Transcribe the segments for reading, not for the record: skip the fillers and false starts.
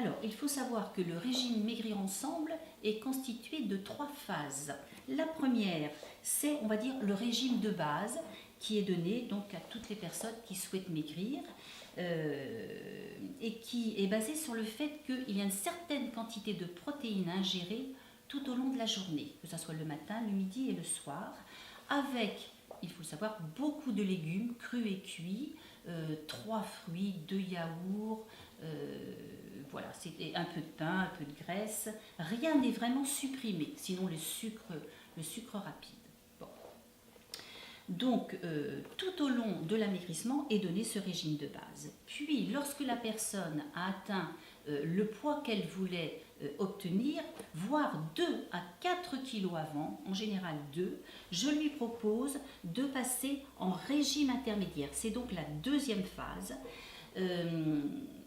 Alors, il faut savoir que le régime Maigrir Ensemble est constitué de 3 phases. La première, c'est, on va dire, le régime de base qui est donné donc à toutes les personnes qui souhaitent maigrir et qui est basé sur le fait qu'il y a une certaine quantité de protéines à ingérer tout au long de la journée, que ce soit le matin, le midi et le soir, avec, il faut le savoir, beaucoup de légumes crus et cuits, 3 fruits, 2 yaourts, voilà, c'est un peu de pain, un peu de graisse. Rien n'est vraiment supprimé, sinon le sucre rapide. Bon. Donc, tout au long de l'amaigrissement est donné ce régime de base. Puis, lorsque la personne a atteint le poids qu'elle voulait obtenir, voire 2 à 4 kilos avant, en général 2, je lui propose de passer en régime intermédiaire. C'est donc la deuxième phase.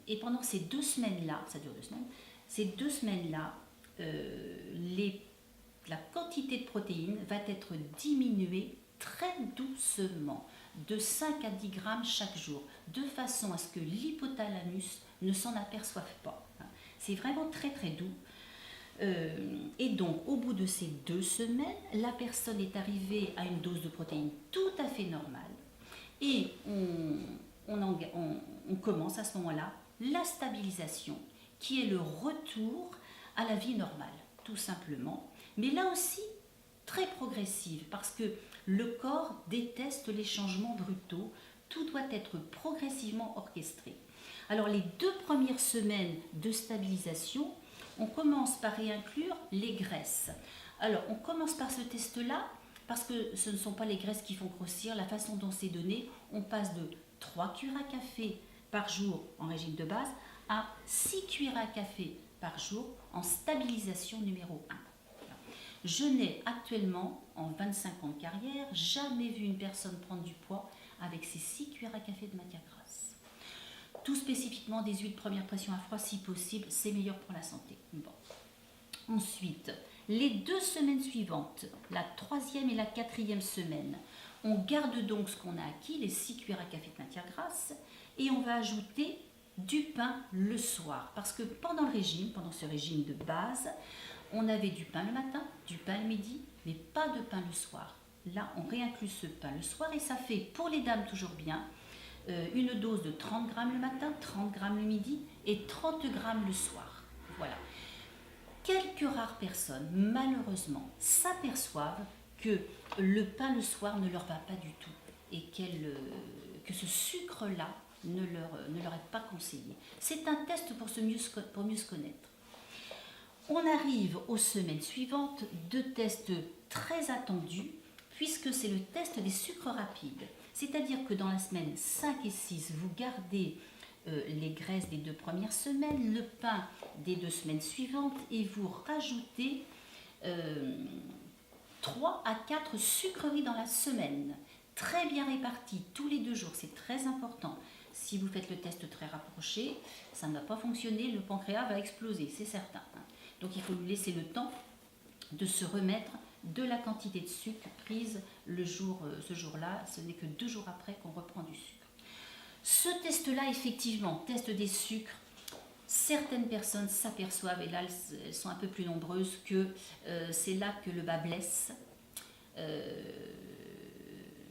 Et pendant ces 2 semaines-là, ça dure 2 semaines, ces 2 semaines-là, la quantité de protéines va être diminuée très doucement, de 5 à 10 grammes chaque jour, de façon à ce que l'hypothalamus ne s'en aperçoive pas. C'est vraiment très très doux. Et donc, au bout de ces 2 semaines, la personne est arrivée à une dose de protéines tout à fait normale. Et on commence à ce moment-là la stabilisation, qui est le retour à la vie normale, tout simplement. Mais là aussi, très progressive, parce que le corps déteste les changements brutaux. Tout doit être progressivement orchestré. Alors, les 2 premières semaines de stabilisation, on commence par y inclure les graisses. Alors, on commence par ce test-là, parce que ce ne sont pas les graisses qui font grossir. La façon dont c'est donné, on passe de 3 cuillères à café par jour en régime de base à 6 cuillères à café par jour en stabilisation numéro 1. Je n'ai actuellement, en 25 ans de carrière, jamais vu une personne prendre du poids avec ces 6 cuillères à café de matière grasse. Tout spécifiquement des huiles de première pression à froid, si possible, c'est meilleur pour la santé. Bon. Ensuite, les 2 semaines suivantes, la 3e et la 4e semaine, on garde donc ce qu'on a acquis, les 6 cuillères à café de matière grasse, et on va ajouter du pain le soir. Parce que pendant ce régime de base, on avait du pain le matin, du pain le midi, mais pas de pain le soir. Là, on réinclut ce pain le soir et ça fait, pour les dames toujours bien, une dose de 30 grammes le matin, 30 grammes le midi et 30 grammes le soir. Voilà. Quelques rares personnes, malheureusement, s'aperçoivent que le pain le soir ne leur va pas du tout et que ce sucre-là ne leur est pas conseillé. C'est un test pour mieux se connaître. On arrive aux semaines suivantes, 2 tests très attendus, puisque c'est le test des sucres rapides. C'est-à-dire que dans la semaine 5 et 6, vous gardez les graisses des 2 premières semaines, le pain des 2 semaines suivantes, et vous rajoutez 3 à 4 sucreries dans la semaine, très bien réparties tous les 2 jours, c'est très important. Si vous faites le test très rapproché, ça ne va pas fonctionner, le pancréas va exploser, c'est certain. Donc il faut lui laisser le temps de se remettre de la quantité de sucre prise ce jour-là. Ce n'est que 2 jours après qu'on reprend du sucre. Ce test-là, effectivement, test des sucres, certaines personnes s'aperçoivent, et là elles sont un peu plus nombreuses, que c'est là que le bas blesse.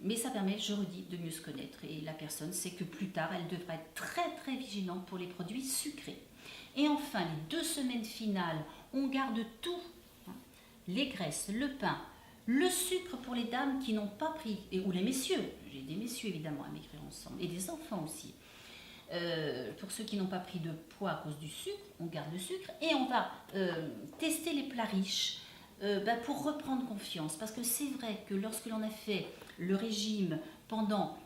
Mais ça permet, je redis, de mieux se connaître. Et la personne sait que plus tard, elle devra être très très vigilante pour les produits sucrés. Et enfin, les 2 semaines finales, on garde tout, les graisses, le pain, le sucre pour les dames qui n'ont pas pris, ou les messieurs, j'ai des messieurs évidemment à Maigrir Ensemble, et des enfants aussi. Pour ceux qui n'ont pas pris de poids à cause du sucre, on garde le sucre et on va tester les plats riches pour reprendre confiance. Parce que c'est vrai que lorsque l'on a fait le régime pendant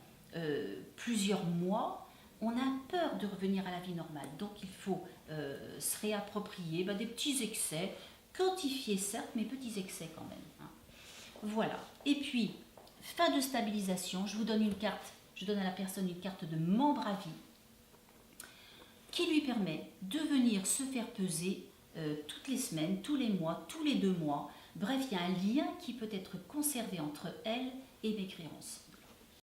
plusieurs mois, on a peur de revenir à la vie normale. Donc il faut se réapproprier des petits excès, quantifiés certes, mais petits excès quand même. Hein. Voilà. Et puis, fin de stabilisation, je donne à la personne une carte de membre à vie qui lui permet de venir se faire peser toutes les semaines, tous les mois, tous les 2 mois. Bref, il y a un lien qui peut être conservé entre elle et Maigrir Ensemble.